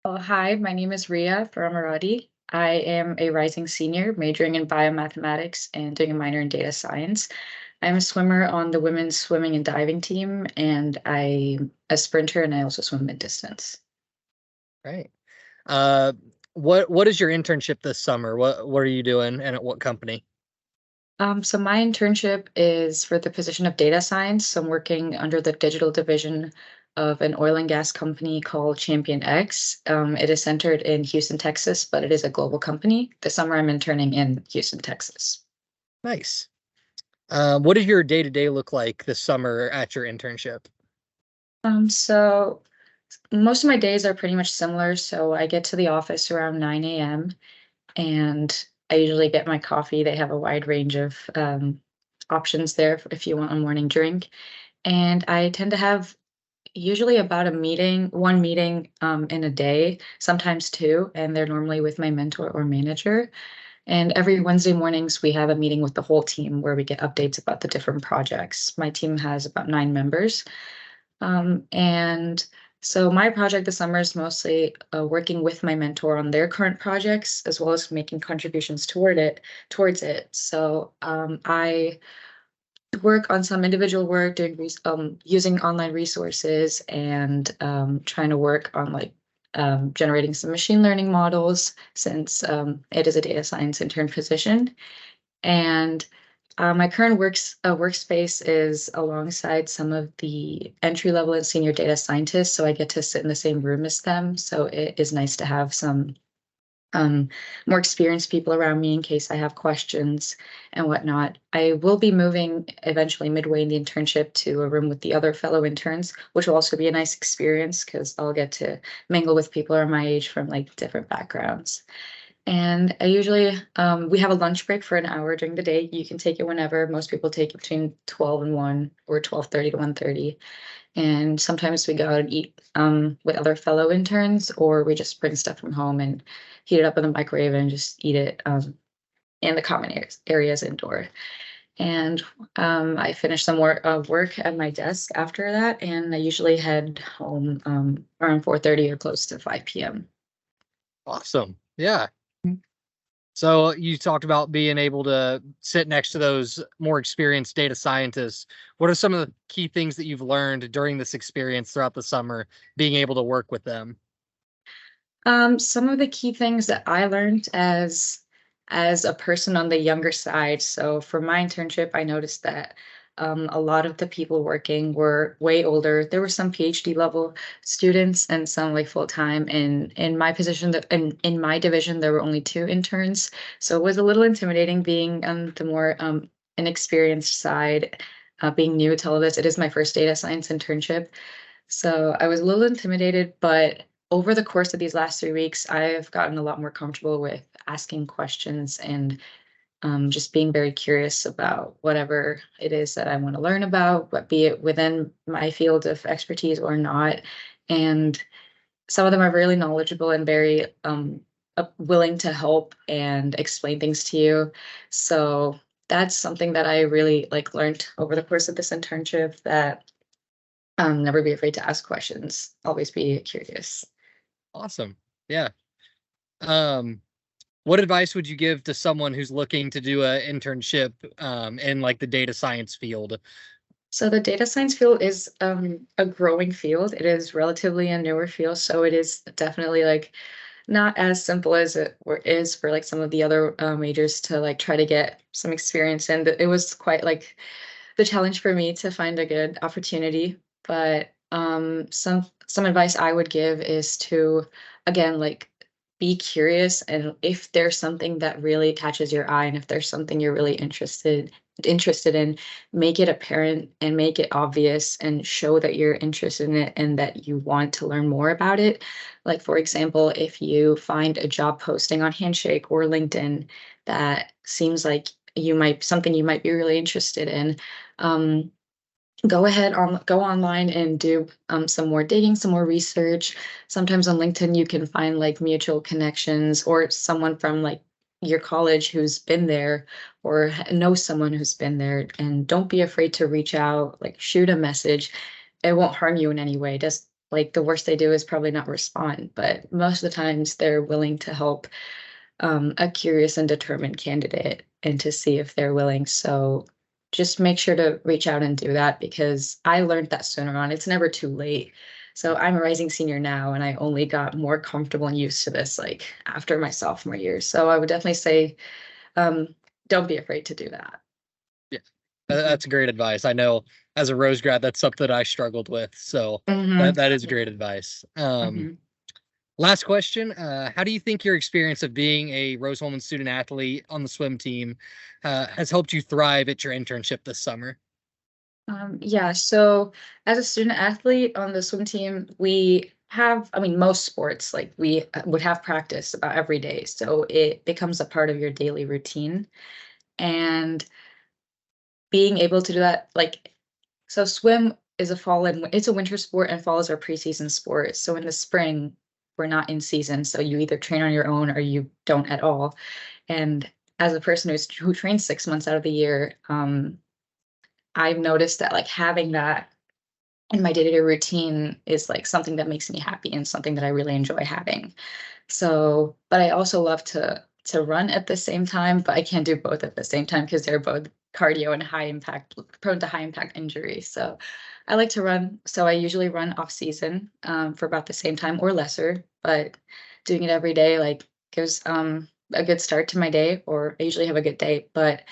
Hi, my name is Riya Bharamaraddi. I am a rising senior majoring in biomathematics and doing a minor in data science. I'm a swimmer on the women's swimming and diving team, and I'm a sprinter, and I also swim mid distance. Right. Uh, what is your internship this summer? What are you doing and at what company? So my internship is for the position of data science. So I'm working under the digital division of an oil and gas company called Champion X. It is centered in Houston, Texas, but it is a global company. This summer I'm interning in Houston, Texas. Nice. What does your day-to-day look like this summer at your internship? So most of my days are pretty much similar. So I get to the office around 9 a.m. and I usually get my coffee. They have a wide range of options there if you want a morning drink. And I tend to have usually about one meeting in a day, sometimes two, and they're normally with my mentor or manager. And every Wednesday mornings, we have a meeting with the whole team where we get updates about the different projects. My team has about 9 members. And so my project this summer is mostly working with my mentor on their current projects as well as making contributions towards it. So I work on some individual work, using online resources and trying to work on generating some machine learning models since it is a data science intern position. And my current workspace is alongside some of the entry level and senior data scientists, so I get to sit in the same room as them. So it is nice to have some um, more experienced people around me in case I have questions and whatnot. I will be moving eventually midway in the internship to a room with the other fellow interns, which will also be a nice experience because I'll get to mingle with people around my age from like different backgrounds. And I usually, we have a lunch break for an hour during the day. You can take it whenever. Most people take it between 12 and 1 or 12:30 to 1:30. And sometimes we go out and eat with other fellow interns, or we just bring stuff from home and heat it up in the microwave and just eat it in the common areas indoor. And I finish some work at my desk after that, and I usually head home around 4:30 or close to 5 p.m. Awesome. Yeah. So you talked about being able to sit next to those more experienced data scientists. What are some of the key things that you've learned during this experience throughout the summer, being able to work with them? Some of the key things that I learned as a person on the younger side. So for my internship, I noticed that a lot of the people working were way older. There were some PhD level students and some like full time. And in my position, that in my division, there were only two interns. So it was a little intimidating being on the more inexperienced side, being new to all of this. It is my first data science internship. So I was a little intimidated, but over the course of these last 3 weeks, I've gotten a lot more comfortable with asking questions and just being very curious about whatever it is that I want to learn about, but be it within my field of expertise or not. And some of them are really knowledgeable and very willing to help and explain things to you. So that's something that I really like learned over the course of this internship that never be afraid to ask questions. Always be curious. Awesome. Yeah. Um, what advice would you give to someone who's looking to do an internship in like the data science field? So the data science field is a growing field. It is relatively a newer field, so it is definitely like not as simple as is for like some of the other majors to like try to get some experience in. It was quite like the challenge for me to find a good opportunity. But some advice I would give is to again like be curious, and if there's something that really catches your eye and if there's something you're really interested in, make it apparent and make it obvious and show that you're interested in it and that you want to learn more about it. Like for example, if you find a job posting on Handshake or LinkedIn that seems like you might be really interested in, um, go online and do some more digging, some more research. Sometimes on LinkedIn you can find like mutual connections or someone from like your college who's been there or know someone who's been there, and don't be afraid to reach out, like shoot a message. It won't harm you in any way. Just like the worst they do is probably not respond, but most of the times they're willing to help a curious and determined candidate and to see if they're willing. So just make sure to reach out and do that because I learned that sooner on. It's never too late. So I'm a rising senior now, and I only got more comfortable and used to this like after my sophomore year. So I would definitely say, don't be afraid to do that. Yeah, Mhm. that's great advice. I know as a Rose grad, that's something I struggled with. So Mhm. that is Yeah. great advice. Mhm. Last question. How do you think your experience of being a Rose-Hulman student athlete on the swim team has helped you thrive at your internship this summer? Yeah, so as a student athlete on the swim team, we have, I mean, most sports, like we would have practice about every day. So it becomes a part of your daily routine. And being able to do that, like, so swim is a fall and it's a winter sport, and fall is our preseason sport. So in the spring, we're not in season. So you either train on your own or you don't at all. And as a person who trains 6 months out of the year, I've noticed that like having that in my day-to-day routine is like something that makes me happy and something that I really enjoy having. So, but I also love to run at the same time, but I can't do both at the same time because they're both cardio and high impact, prone to high impact injury. So I like to run. So I usually run off season for about the same time or lesser, but doing it every day like gives a good start to my day, or I usually have a good day. But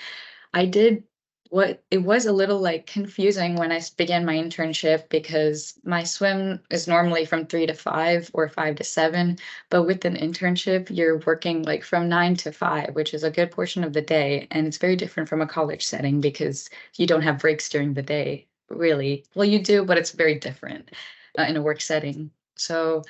I did what it was a little like confusing when began my internship because my swim is normally from 3 to 5 or 5 to 7. But with an internship, you're working like from 9 to 5, which is a good portion of the day. And it's very different from a college setting because you don't have breaks during the day, really. Well, you do, but it's very different in a work setting. So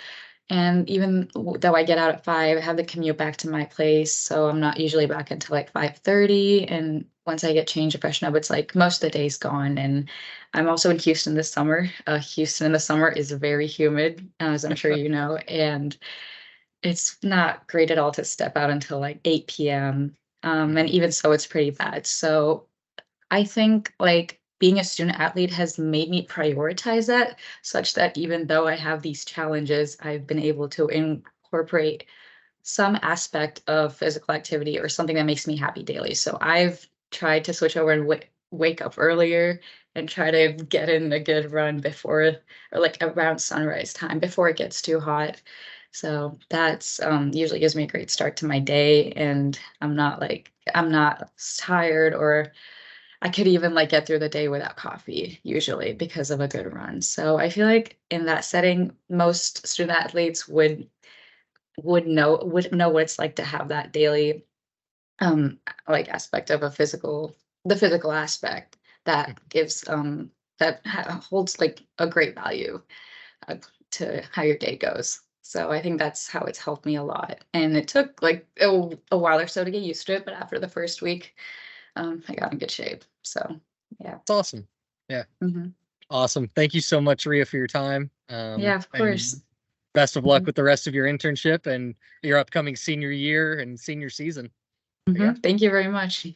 and even though I get out at 5, I have the commute back to my place, so I'm not usually back until, like, 5:30, and once I get changed and freshen up, it's, like, most of the day's gone, and I'm also in Houston this summer. Houston in the summer is very humid, as I'm sure you know, and it's not great at all to step out until, like, 8 PM, and Mhm. even so, it's pretty bad. So I think, like, being a student athlete has made me prioritize that, such that even though I have these challenges, I've been able to incorporate some aspect of physical activity or something that makes me happy daily. So I've tried to switch over and wake up earlier and try to get in a good run before, or like around sunrise time before it gets too hot. So that's usually gives me a great start to my day, and I'm not tired, or I could even like get through the day without coffee usually because of a good run. So I feel like in that setting, most student athletes would know what it's like to have that daily like aspect of the physical aspect that gives holds like a great value uh, to how your day goes. So I think that's how it's helped me a lot. And it took like a while or so to get used to it, but after the first week, I got in good shape. So yeah. It's awesome. Yeah, Mhm. awesome. Thank you so much, Ria, for your time. Yeah, of And course. best of luck Mhm. with the rest of your internship and your upcoming senior year and senior season. But yeah. Mhm. Thank you very much.